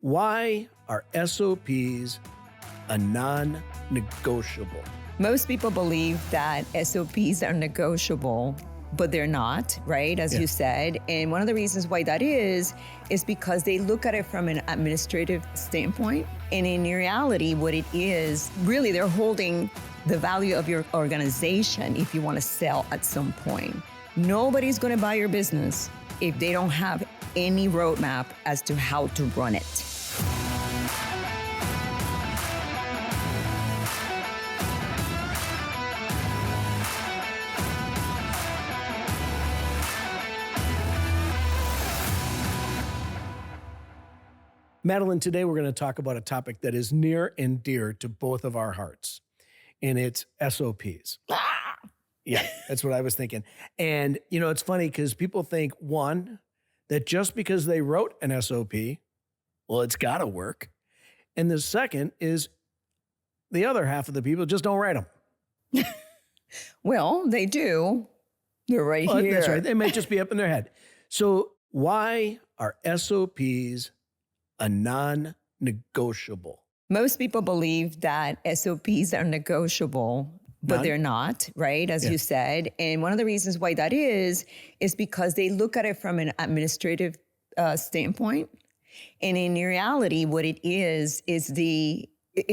Why are SOPs a non-negotiable? Most people believe that SOPs are negotiable, but they're not, right? As you said. And one of the reasons why that is because they look at it from an administrative standpoint. And in reality, what it is, really, they're holding the value of your organization if you want to sell at some point. Nobody's going to buy your business if they don't have any roadmap as to how to run it. Madeline, today we're going to talk about a topic that is near and dear to both of our hearts, and it's SOPs. Yeah, that's what I was thinking. And, you know, it's funny because people think, one, that just because they wrote an SOP, well, it's got to work. And the second is the other half of the people just don't write them. Well, they do. They're right here. That's right. They may just be up in their head. So why are SOPs a non-negotiable? Most people believe that SOPs are negotiable, but they're not, right? As you said. And one of the reasons why that is because they look at it from an administrative standpoint. And in reality, what it is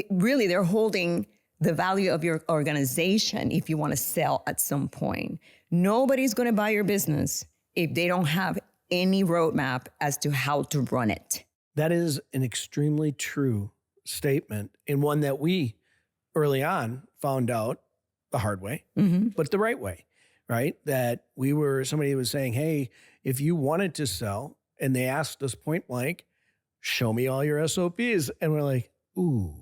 really they're holding the value of your organization if you want to sell at some point. Nobody's going to buy your business if they don't have any roadmap as to how to run it. That is an extremely true statement, and one that we early on found out the hard way, but the right way, right? That somebody was saying, hey, if you wanted to sell, and they asked us point blank, show me all your SOPs. And we're like, ooh.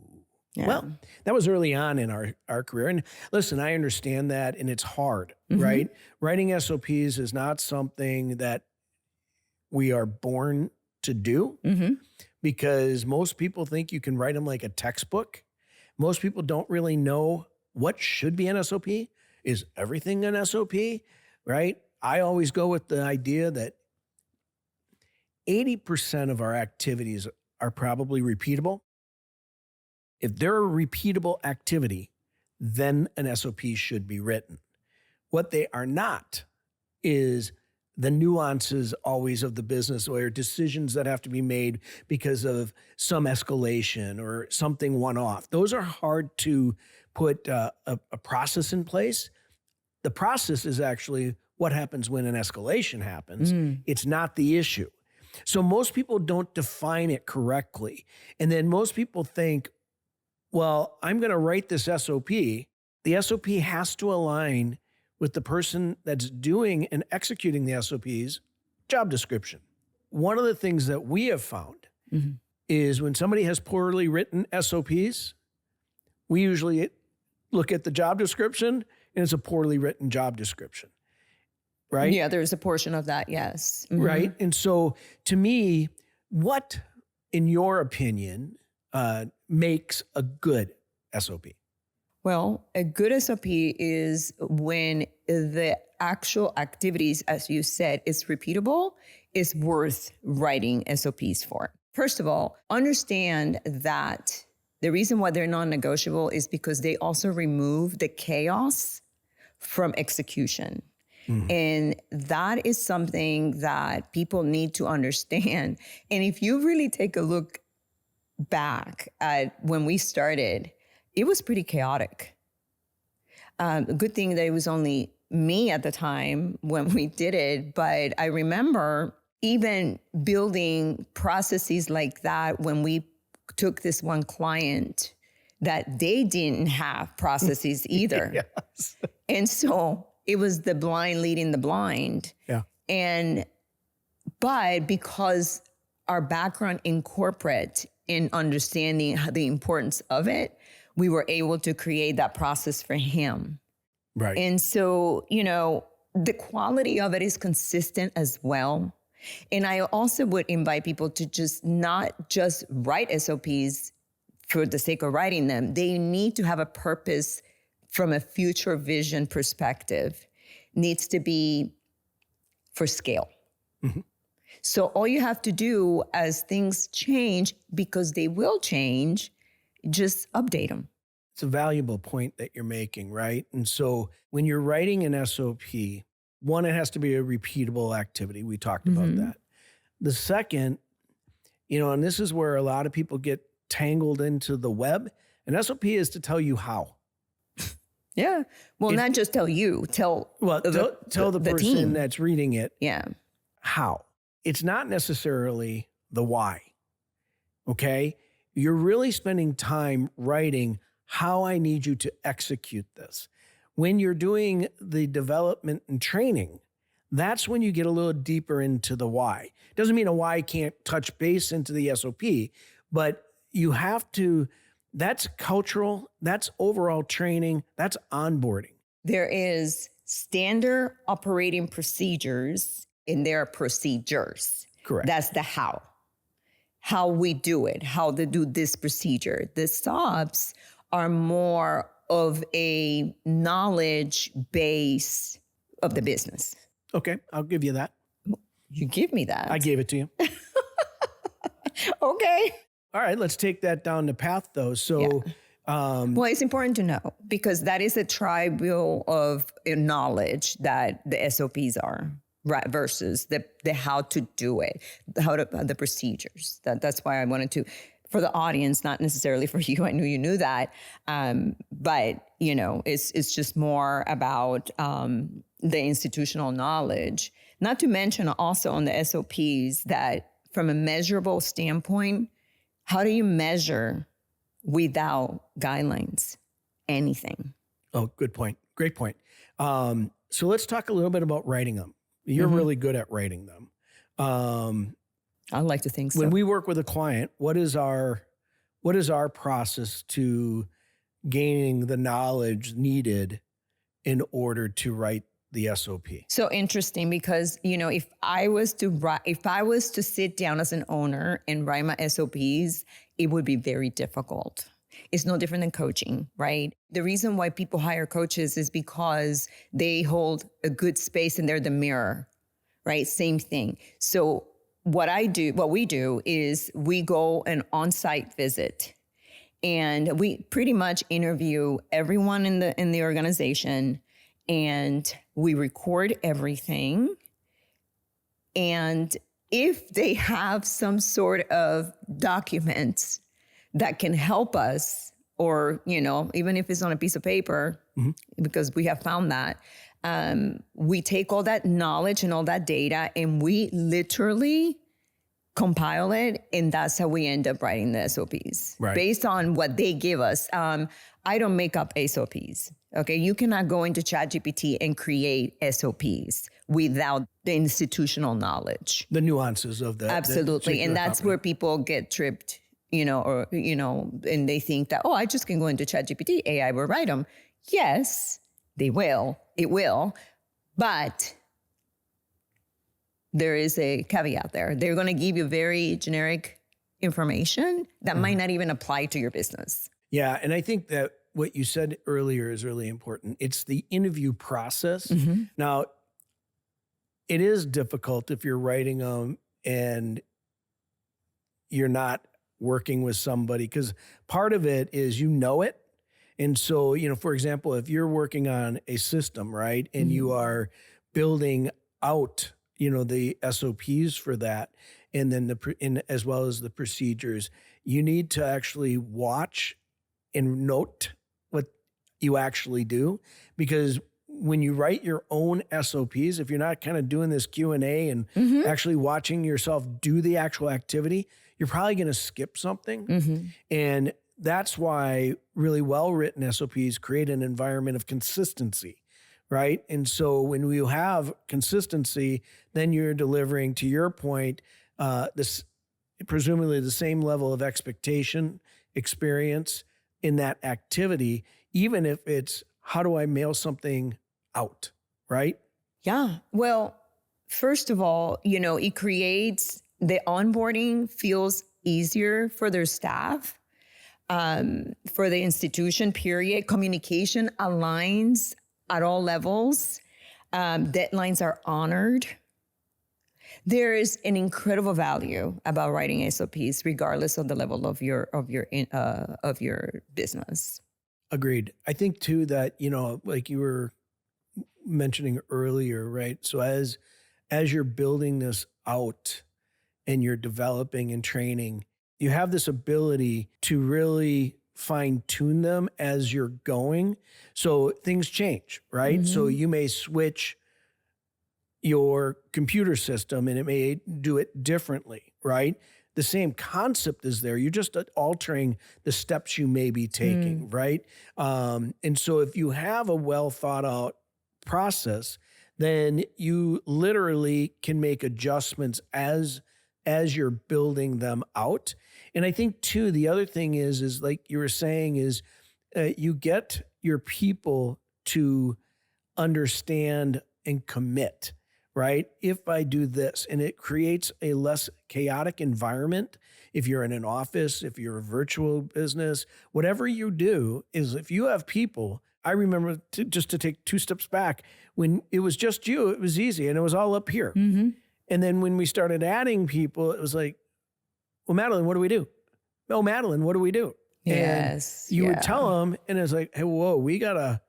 Yeah. Well, that was early on in our career. And listen, I understand that, and it's hard, right? Writing SOPs is not something that we are born to do because most people think you can write them like a textbook. Most people don't really know what should be an SOP. Is everything an SOP, right? I always go with the idea that 80% of our activities are probably repeatable. If they're a repeatable activity, then an SOP should be written. What they are not is the nuances always of the business or decisions that have to be made because of some escalation or something one-off. Those are hard to put a process in place. The process is actually what happens when an escalation happens. It's not the issue. So most people don't define it correctly. And then most people think, well, I'm going to write this SOP. The SOP has to align with the person that's doing and executing the SOP's job description. One of the things that we have found is when somebody has poorly written SOPs, we usually look at the job description and it's a poorly written job description, right? Yeah, there's a portion of that, yes. Right? And so to me, what, in your opinion, makes a good SOP? Well, a good SOP is when the actual activities, as you said, is repeatable, is worth writing SOPs for. First of all, understand that the reason why they're non-negotiable is because they also remove the chaos from execution. And that is something that people need to understand. And if you really take a look back at when we started, it was pretty chaotic. A good thing that it was only me at the time when we did it, but I remember even building processes like that when we took this one client that they didn't have processes either. Yes. And so it was the blind leading the blind. Yeah. But because our background in corporate and understanding the importance of it, we were able to create that process for him. Right. And so, you know, the quality of it is consistent as well. And I also would invite people to just not just write SOPs for the sake of writing them. They need to have a purpose from a future vision perspective. Needs to be for scale. So all you have to do as things change, because they will change, just update them. It's a valuable point that you're making, right? And so when you're writing an SOP, one, it has to be a repeatable activity. We talked about that. The second, and this is where a lot of people get tangled into the web. An SOP is to tell you how. Yeah. Well, not just tell you, tell the person team that's reading it. Yeah. How. It's not necessarily the why. Okay. You're really spending time writing how I need you to execute this. When you're doing the development and training, that's when you get a little deeper into the why. Doesn't mean a why can't touch base into the SOP, but you have to, that's cultural, that's overall training, that's onboarding. There is standard operating procedures and there are procedures. Correct. That's the how we do it, how to do this procedure. The SOPs are more of a knowledge base of the business. Okay, I'll give you that. You give me that. I gave it to you. Okay. All right, let's take that down the path though. So, well, it's important to know because that is a tribal of knowledge that the SOPs are, right? Versus the how to do it, the procedures. That's why I wanted to, for the audience, not necessarily for you. I knew you knew that, but it's just more about the institutional knowledge. Not to mention also on the SOPs that from a measurable standpoint, how do you measure without guidelines anything? Oh, good point. Great point. So let's talk a little bit about writing them. You're really good at writing them. I like to think so. When we work with a client, what is our process to gaining the knowledge needed in order to write the SOP? So interesting because, if I was to sit down as an owner and write my SOPs, it would be very difficult. It's no different than coaching, right? The reason why people hire coaches is because they hold a good space and they're the mirror, right? Same thing. So what we do is we go an on-site visit and we pretty much interview everyone in the organization and we record everything. And if they have some sort of documents that can help us, or, even if it's on a piece of paper, because we have found that, we take all that knowledge and all that data and we literally compile it. And that's how we end up writing the SOPs based on what they give us. I don't make up SOPs. Okay. You cannot go into ChatGPT and create SOPs without the institutional knowledge. The nuances of that. Absolutely. And that's where people get tripped, and they think that, I just can go into ChatGPT, AI will write them. Yes, they will. It will. But there is a caveat there. They're going to give you very generic information that might not even apply to your business. Yeah. And I think that what you said earlier is really important. It's the interview process. Now, it is difficult if you're writing them and you're not working with somebody, because part of it is it. And so, for example, if you're working on a system, right, and you are building out, the SOPs for that, and then as well as the procedures, you need to actually watch and note what you actually do, because when you write your own SOPs, if you're not kind of doing this Q&A and actually watching yourself do the actual activity, you're probably going to skip something. And that's why really well-written SOPs create an environment of consistency, right? And so when you have consistency, then you're delivering, to your point, this presumably the same level of experience in that activity, even if it's how do I mail something out, right? Yeah. Well, first of all, it creates the onboarding feels easier for their staff, for the institution, period. Communication aligns at all levels. Deadlines are honored. There is an incredible value about writing SOPs, regardless of the level of your business. Agreed. I think too that, like you were mentioning earlier, right? So as you're building this out and you're developing and training, you have this ability to really fine tune them as you're going. So things change, right? So you may switch your computer system and it may do it differently, right? The same concept is there. You're just altering the steps you may be taking, right? And so if you have a well thought out process, then you literally can make adjustments as you're building them out. And I think too, the other thing is like you were saying is you get your people to understand and commit, right? If I do this, and it creates a less chaotic environment. If you're in an office, if you're a virtual business, whatever you do is if you have people, I remember just to take 2 steps back, when it was just you, it was easy and it was all up here. And then when we started adding people, it was like, well, Madeline, what do we do? Oh, Madeline, what do we do? Yes. And you would tell them, and it's like, hey, whoa, we gotta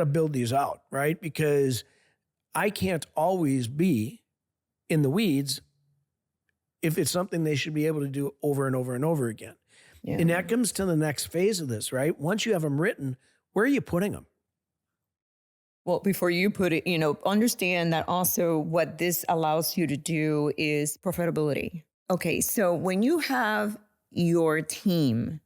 build these out, right? Because I can't always be in the weeds if it's something they should be able to do over and over and over again. Yeah. And that comes to the next phase of this, right? Once you have them written, where are you putting them? Well, before you put it, understand that also what this allows you to do is profitability. Okay, so when you have your team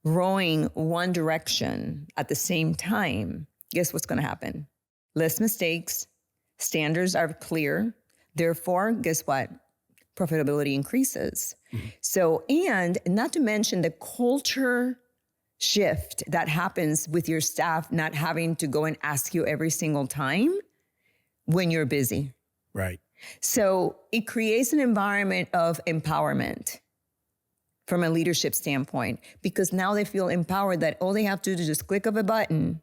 rowing one direction at the same time, guess what's going to happen? Less mistakes, standards are clear. Therefore, guess what? Profitability increases. So, and not to mention the culture shift that happens with your staff not having to go and ask you every single time when you're busy. Right. So it creates an environment of empowerment from a leadership standpoint, because now they feel empowered that all they have to do is just click of a button.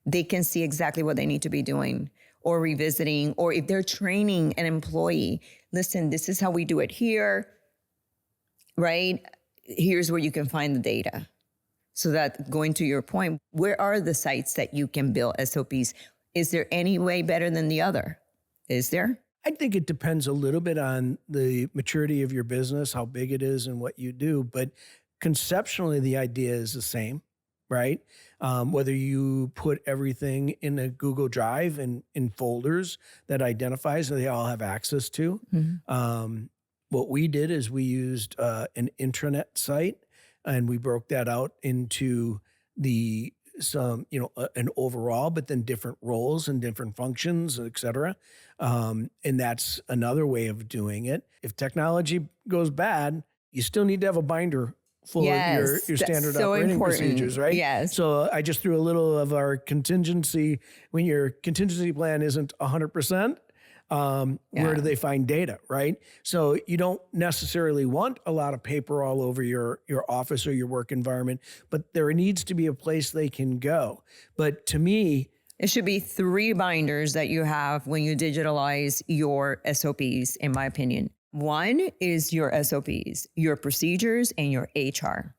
They can see exactly what they need to be doing or revisiting, or if they're training an employee, listen, this is how we do it here, right? Here's where you can find the data. So that, going to your point, where are the sites that you can build SOPs? Is there any way better than the other? Is there? I think it depends a little bit on the maturity of your business, how big it is and what you do. But conceptually, the idea is the same, right? Whether you put everything in a Google Drive and in folders that identifies that they all have access to. What we did is we used an intranet site, and we broke that out into an overall, but then different roles and different functions, et cetera. And that's another way of doing it. If technology goes bad, you still need to have a binder full of your standard operating procedures, right? Yes. So I just threw a little of our contingency. When your contingency plan isn't 100%, where do they find data, right? So you don't necessarily want a lot of paper all over your office or your work environment, but there needs to be a place they can go. But to me, it should be 3 binders that you have when you digitalize your SOPs, in my opinion. 1 is your SOPs, your procedures, and your HR.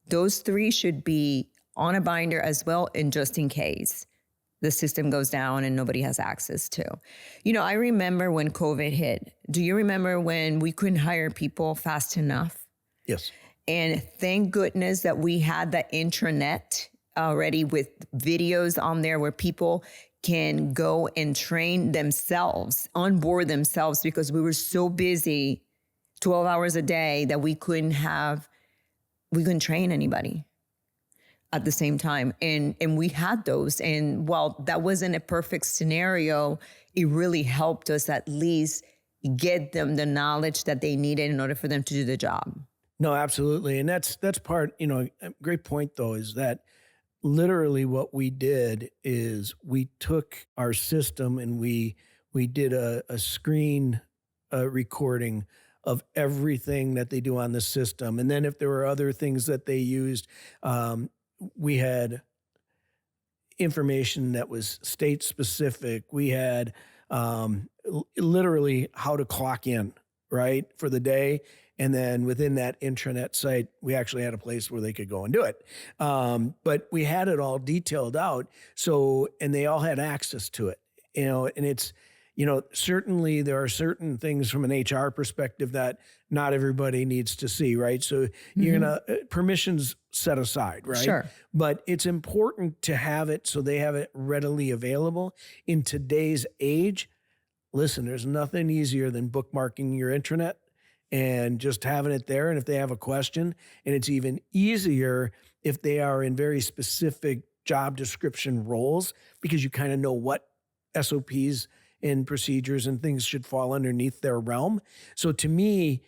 Those 3 should be on a binder as well, and just in case the system goes down and nobody has access to. I remember when COVID hit. Do you remember when we couldn't hire people fast enough? yes. And thank goodness that we had the intranet already with videos on there where people can go and train themselves, onboard themselves, because we were so busy 12 hours a day that we couldn't train anybody at the same time. And we had those. And while that wasn't a perfect scenario, it really helped us at least get them the knowledge that they needed in order for them to do the job. No, absolutely. And that's part, a great point though, is that literally what we did is we took our system and we did a screen recording of everything that they do on the system. And then if there were other things that they used, we had information that was state specific. We had literally how to clock in, right, for the day. And then within that intranet site, we actually had a place where they could go and do it. But we had it all detailed out. So, and they all had access to it, and it's, certainly there are certain things from an HR perspective that not everybody needs to see, right? So you're going to permissions set aside, right? Sure. But it's important to have it so they have it readily available in today's age. Listen, there's nothing easier than bookmarking your intranet and just having it there. And if they have a question, and it's even easier if they are in very specific job description roles, because you kind of know what SOPs and procedures and things should fall underneath their realm. So to me,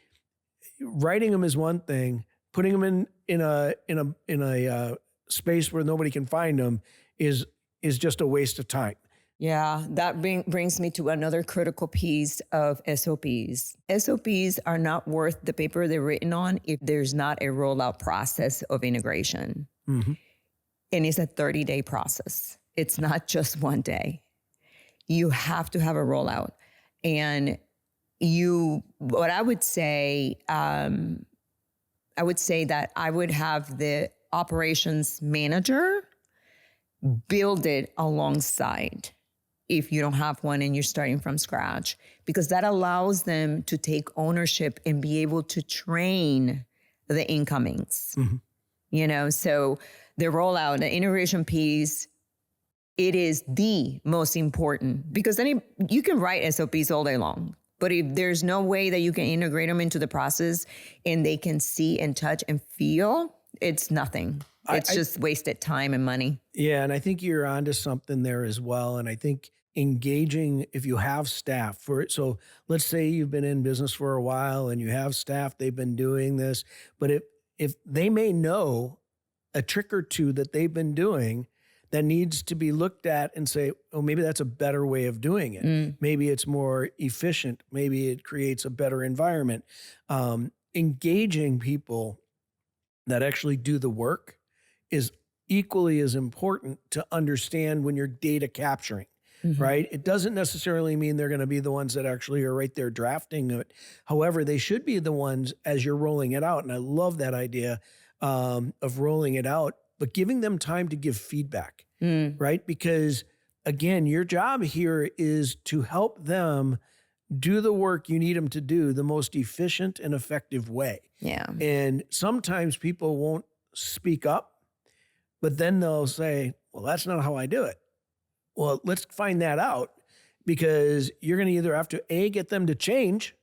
writing them is one thing, putting them in a space where nobody can find them is just a waste of time. Yeah, that brings me to another critical piece of SOPs. SOPs are not worth the paper they're written on if there's not a rollout process of integration. And it's a 30-day process. It's not just one day. You have to have a rollout. And what I would say that I would have the operations manager build it alongside if you don't have one and you're starting from scratch, because that allows them to take ownership and be able to train the incomings. So the rollout, the integration piece, it is the most important, because then you can write SOPs all day long. But if there's no way that you can integrate them into the process and they can see and touch and feel, it's nothing. It's just wasted time and money. Yeah, and I think you're onto something there as well. And I think engaging, if you have staff for it. So let's say you've been in business for a while and you have staff, they've been doing this, but if they may know a trick or two that they've been doing that needs to be looked at and say, oh, maybe that's a better way of doing it. Maybe it's more efficient. Maybe it creates a better environment. Engaging people that actually do the work is equally as important to understand when you're data capturing, right? It doesn't necessarily mean they're going to be the ones that actually are right there drafting it. However, they should be the ones as you're rolling it out. And I love that idea of rolling it out, but giving them time to give feedback, right? Because again, your job here is to help them do the work you need them to do the most efficient and effective way. Yeah. And sometimes people won't speak up, but then they'll say, well, that's not how I do it. Well, let's find that out, because you're going to either have to A, get them to change,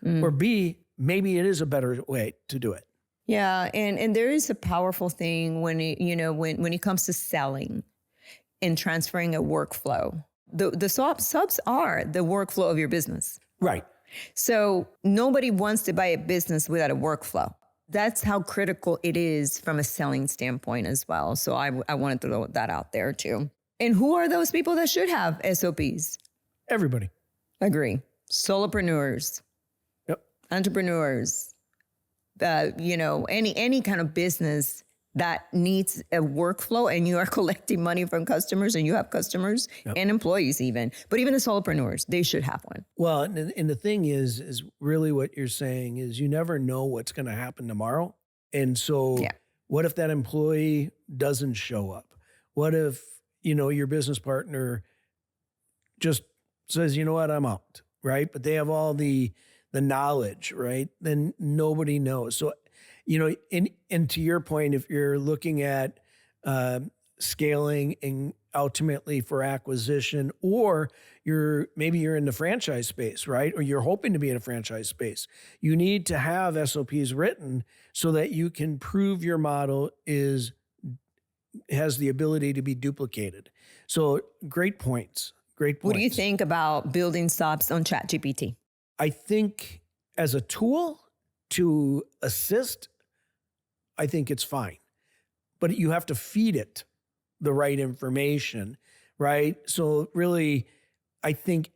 or B, maybe it is a better way to do it. Yeah, and there is a powerful thing when it comes to selling and transferring a workflow. The subs are the workflow of your business. Right. So nobody wants to buy a business without a workflow. That's how critical it is from a selling standpoint as well. So I wanted to throw that out there too. And who are those people that should have SOPs? Everybody. Agree. Solopreneurs. Yep. Entrepreneurs. Any kind of business that needs a workflow, and you are collecting money from customers and you have customers and employees even, but even the solopreneurs, they should have one. Well, and the thing is really what you're saying is you never know what's going to happen tomorrow. And so what if that employee doesn't show up? What if, your business partner just says, you know what, I'm out, right? But they have all the knowledge, right? Then nobody knows. So, and to your point, if you're looking at scaling and ultimately for acquisition, or maybe you're in the franchise space, right? Or you're hoping to be in a franchise space, you need to have SOPs written so that you can prove your model has the ability to be duplicated. So great points. Great points. What do you think about building SOPs on ChatGPT? I think as a tool to assist, I think it's fine. But you have to feed it the right information, right? So really, I think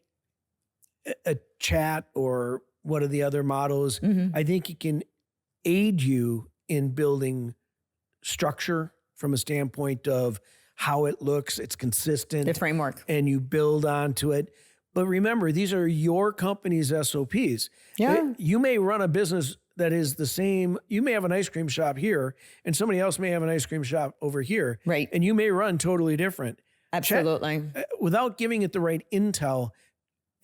a chat or one of the other models, I think it can aid you in building structure from a standpoint of how it looks, it's consistent. The framework. And you build onto it. But remember, these are your company's SOPs. Yeah. You may run a business that is the same. You may have an ice cream shop here and somebody else may have an ice cream shop over here. Right. And you may run totally different. Absolutely. Without giving it the right intel,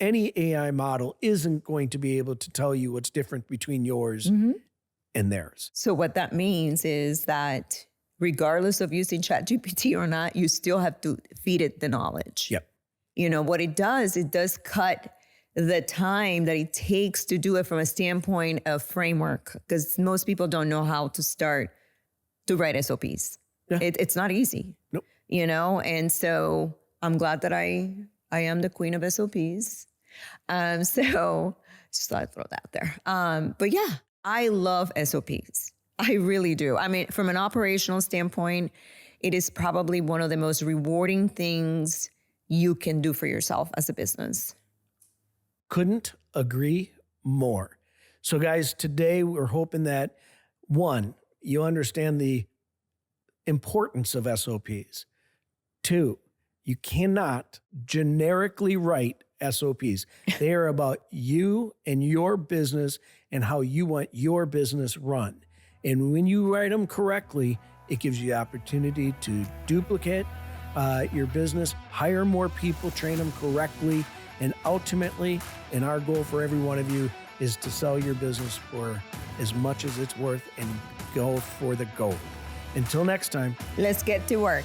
any AI model isn't going to be able to tell you what's different between yours and theirs. So what that means is that regardless of using ChatGPT or not, you still have to feed it the knowledge. Yep. You know, what it does cut the time that it takes to do it from a standpoint of framework, because most people don't know how to start to write SOPs. Yeah. It's not easy. Nope. You know, and so I'm glad that I am the queen of SOPs. So just thought I'd throw that out there. But yeah, I love SOPs. I really do. I mean, from an operational standpoint, it is probably one of the most rewarding things you can do for yourself as a business. Couldn't agree more. So guys, today we're hoping that, one, you understand the importance of SOPs. Two, you cannot generically write SOPs. They are about you and your business and how you want your business run. And when you write them correctly, it gives you the opportunity to duplicate your business, hire more people, train them correctly, and ultimately, and our goal for every one of you is to sell your business for as much as it's worth and go for the gold. Until next time, Let's get to work.